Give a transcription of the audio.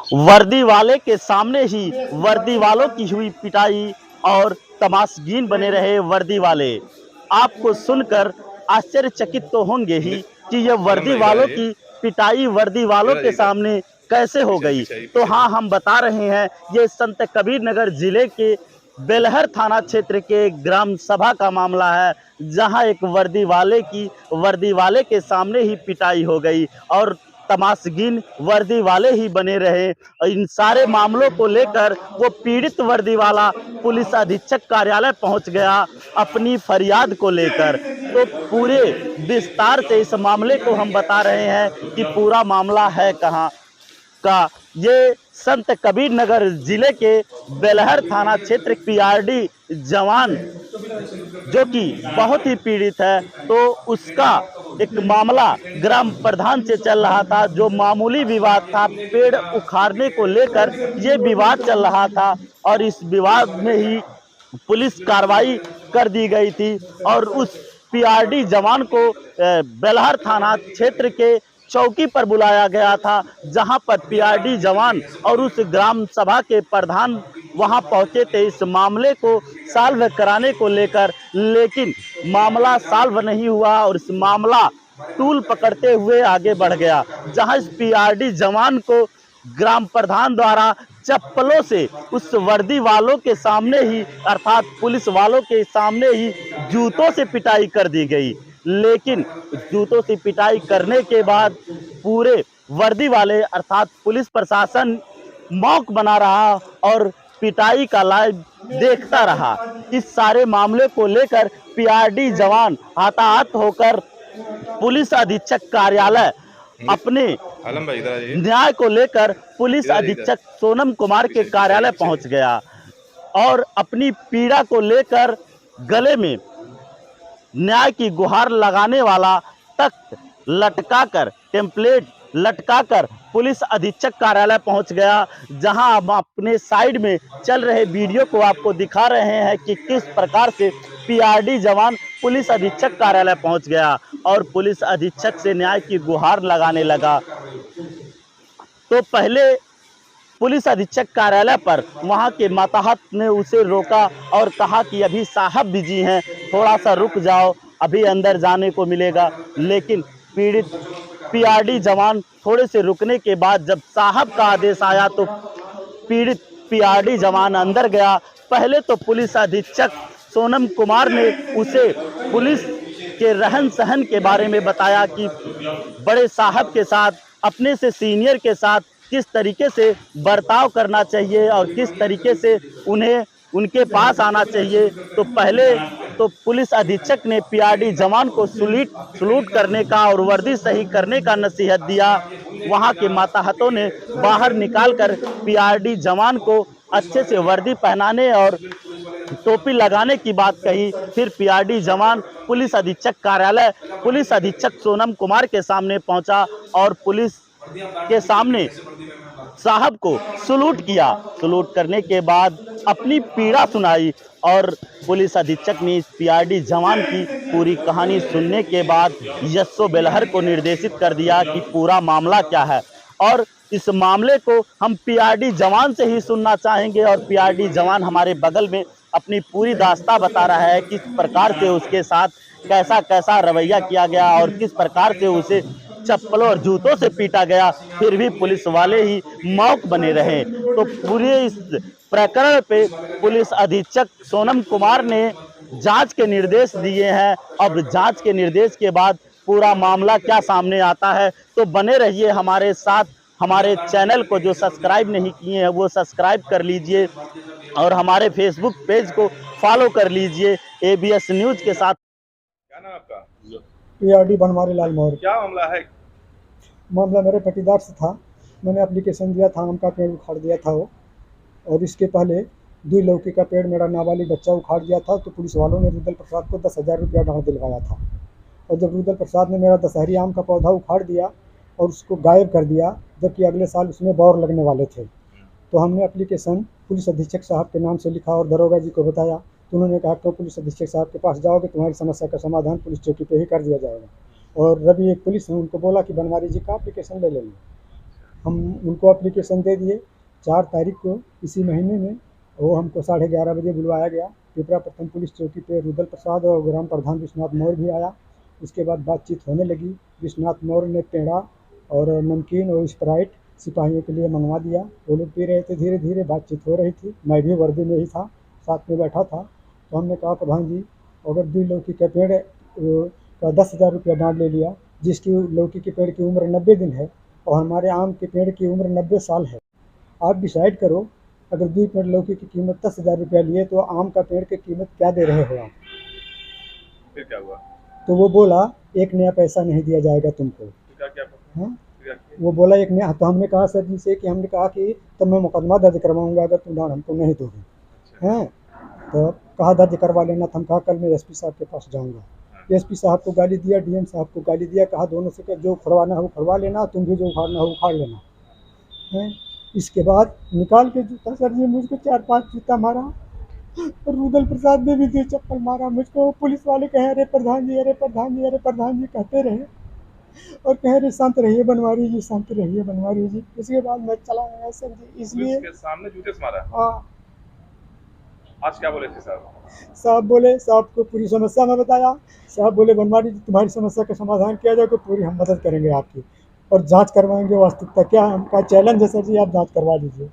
वर्दी वाले के सामने ही वर्दी वालों की हुई पिटाई और तमाशगीन बने रहे वर्दी वाले। आपको सुनकर आश्चर्यचकित तो होंगे ही कि ये वर्दी वालों की पिटाई वर्दी वालों के सामने कैसे हो गई। तो हाँ, हम बता रहे हैं, ये संत कबीर नगर जिले के बेलहर थाना क्षेत्र के ग्राम सभा का मामला है, जहां एक वर्दी वाले के सामने ही पिटाई हो गई और तमाशगीन वर्दी वाले ही बने रहे। इन सारे मामलों को लेकर वो पीड़ित वर्दी वाला पुलिस अधीक्षक कार्यालय पहुंच गया अपनी फरियाद को लेकर। तो पूरे विस्तार से इस मामले को हम बता रहे हैं कि पूरा मामला है कहां का। ये संत कबीर नगर जिले के बेलहर थाना क्षेत्र पीआरडी जवान जो कि बहुत ही पीड़ित है, तो उसका एक मामला ग्राम प्रधान से चल रहा था। जो मामूली विवाद था, पेड़ उखाड़ने को लेकर ये विवाद चल रहा था और इस विवाद में ही पुलिस कार्रवाई कर दी गई थी और उस पीआरडी जवान को बेलहर थाना क्षेत्र के चौकी पर बुलाया गया था, जहां पर पीआरडी जवान और उस ग्राम सभा के प्रधान वहां पहुंचे थे इस मामले को सॉल्व कराने को लेकर। लेकिन मामला सॉल्व नहीं हुआ और इस मामला टूल पकड़ते हुए आगे बढ़ गया, जहां इस पीआरडी जवान को ग्राम प्रधान द्वारा चप्पलों से उस वर्दी वालों के सामने ही अर्थात पुलिस वालों के सामने ही जूतों से पिटाई कर दी गई। लेकिन जूतों से पिटाई करने के बाद पूरे वर्दी वाले अर्थात पुलिस प्रशासन मौक बना रहा और पिटाई का लाइव देखता रहा। इस सारे मामले को लेकर पीआरडी जवान हताहत होकर पुलिस अधीक्षक कार्यालय अपने न्याय को लेकर पुलिस अधीक्षक सोनम कुमार के कार्यालय पहुंच गया और अपनी पीड़ा को लेकर गले में न्याय की गुहार लगाने वाला तख्त लटकाकर टेम्पलेट लटकाकर पुलिस अधीक्षक कार्यालय पहुंच गया, जहां हम अपने साइड में चल रहे वीडियो को आपको दिखा रहे हैं कि किस प्रकार से पीआरडी जवान पुलिस अधीक्षक कार्यालय पहुंच गया और पुलिस अधीक्षक से न्याय की गुहार लगाने लगा। तो पहले पुलिस अधीक्षक कार्यालय पर वहां के मातहत ने उसे रोका और कहा कि अभी साहब बिजी हैं, थोड़ा सा रुक जाओ, अभी अंदर जाने को मिलेगा। लेकिन पीड़ित पीआरडी जवान थोड़े से रुकने के बाद जब साहब का आदेश आया तो पीड़ित पीआरडी जवान अंदर गया। पहले तो पुलिस अधीक्षक सोनम कुमार ने उसे पुलिस के रहन सहन के बारे में बताया कि बड़े साहब के साथ, अपने से सीनियर के साथ किस तरीके से बर्ताव करना चाहिए और किस तरीके से उन्हें उनके पास आना चाहिए। तो पहले तो पुलिस अधीक्षक ने पीआरडी जवान को सलूट करने का और वर्दी सही करने का नसीहत दिया। वहां के मातहतों ने बाहर निकालकर पीआरडी जवान को अच्छे से वर्दी पहनाने और टोपी लगाने की बात कही। फिर पीआरडी जवान पुलिस अधीक्षक कार्यालय पुलिस अधीक्षक सोनम कुमार के सामने पहुंचा और पुलिस के सामने साहब को सलूट किया। सलूट करने के बाद अपनी पीड़ा सुनाई और पुलिस अधीक्षक ने इस पीआरडी जवान की पूरी कहानी सुनने के बाद एसओ बेलहर को निर्देशित कर दिया कि पूरा मामला क्या है। और इस मामले को हम पीआरडी जवान से ही सुनना चाहेंगे और पीआरडी जवान हमारे बगल में अपनी पूरी दास्तां बता रहा है किस प्रकार से उसके साथ कैसा कैसा रवैया किया गया और किस प्रकार से उसे चप्पलों और जूतों से पीटा गया, फिर भी पुलिस वाले ही मौक बने रहे। तो पूरे इस प्रकरण पे पुलिस अधीक्षक सोनम कुमार ने जांच के निर्देश दिए हैं। अब जांच के निर्देश के बाद पूरा मामला क्या सामने आता है, तो बने रहिए हमारे साथ। हमारे चैनल को जो सब्सक्राइब नहीं किए हैं वो सब्सक्राइब कर लीजिए और हमारे फेसबुक पेज को फॉलो कर लीजिए एबीएस न्यूज के साथ। क्या नाम आपका? पीआरडी बनवारी लाल मौर्य। क्या मामला है? मामला मेरे पटीदार से था। मैंने एप्लीकेशन दिया था, आम का पेड़ उखाड़ दिया था वो, और इसके पहले 2 लौकी का पेड़ मेरा नाबालिग बच्चा उखाड़ दिया था। तो पुलिस वालों ने रुदल प्रसाद को 10,000 रुपया डांड दिलवाया था। और जब रुदल प्रसाद ने मेरा दशहरी आम का पौधा उखाड़ दिया और उसको गायब कर दिया, जबकि अगले साल उसमें बौर लगने वाले थे, तो हमने एप्लीकेशन पुलिस अधीक्षक साहब के नाम से लिखा और दरोगा जी को बताया। तो उन्होंने कहा कि पुलिस अधीक्षक साहब के पास जाओगे, तुम्हारी समस्या का समाधान पुलिस चौकी पे ही कर दिया जाएगा। और रवि एक पुलिस है, उनको बोला कि बनवारी जी का एप्लीकेशन ले लेंगे। हम उनको एप्लीकेशन दे दिए। 4 तारीख को इसी महीने में वो हमको 11:30 बजे बुलवाया गया। पिपरा प्रथम पुलिस चौकी पे रुदल प्रसाद और ग्राम प्रधान विश्वनाथ मौर्य भी आया। उसके बाद बातचीत होने लगी। विश्वनाथ मौर्य ने पेड़ा और नमकीन और स्प्राइट सिपाहियों के लिए मंगवा दिया। वो लोग पी रहे थे। धीरे धीरे बातचीत हो रही थी। मैं भी वर्दी में ही था, साथ में बैठा था। तो हमने कहा प्रधान जी, अगर 2 लौकी का पेड़ का 10,000 रुपया डांड ले लिया, जिसकी लौकी के पेड़ की उम्र 90 दिन है और हमारे आम के पेड़ की उम्र 90 साल है, आप डिसाइड करो, अगर 2 पेड़ लौकी की कीमत 10,000 रुपया लिए तो आम का पेड़ की कीमत क्या दे रहे हो आप? फिर क्या हुआ? तो वो बोला 1 नया पैसा नहीं दिया जाएगा तुमको। क्या हाँ, वो बोला 1 नया। तो हमने कहा सर जी से कि हमने कहा कि तब मैं मुकदमा दर्ज करवाऊंगा अगर तुम डांड हमको नहीं दोगे। हैं तो कहा दर्ज करवा लेना। तो हम कहा कल मैं एसपी साहब के पास जाऊंगा। एसपी साहब को गाली दिया, डीएम साहब को गाली दिया। कहा दोनों से जो उखड़वाना है वो उखड़वा लेना, तुम भी जो उखाड़ना है उखाड़ लेना। हैं इसके बाद निकाल के जूता सर जी मुझको 4-5 जूता मारा और रुदल प्रसाद ने भी 2 चप्पल मारा मुझको। पुलिस वाले कहे अरे प्रधान जी, अरे प्रधान जी, अरे प्रधान जी कहते रहे और कह रहे शांत रहिए बनवारी जी, शांत रहिए बनवारी जी। उसके बाद मैं चला आया सर जी। इसलिए पुलिस के सामने जूते से मारा? हाँ। आज क्या बोले थे साहब? साहब बोले, साहब को पूरी समस्या में बताया। साहब बोले बनवारी जी तुम्हारी समस्या का समाधान किया जाएगा, पूरी हम मदद करेंगे आपकी और जांच करवाएंगे वास्तविकता क्या है। हमका चैलेंज है सर जी, आप जांच करवा लीजिए।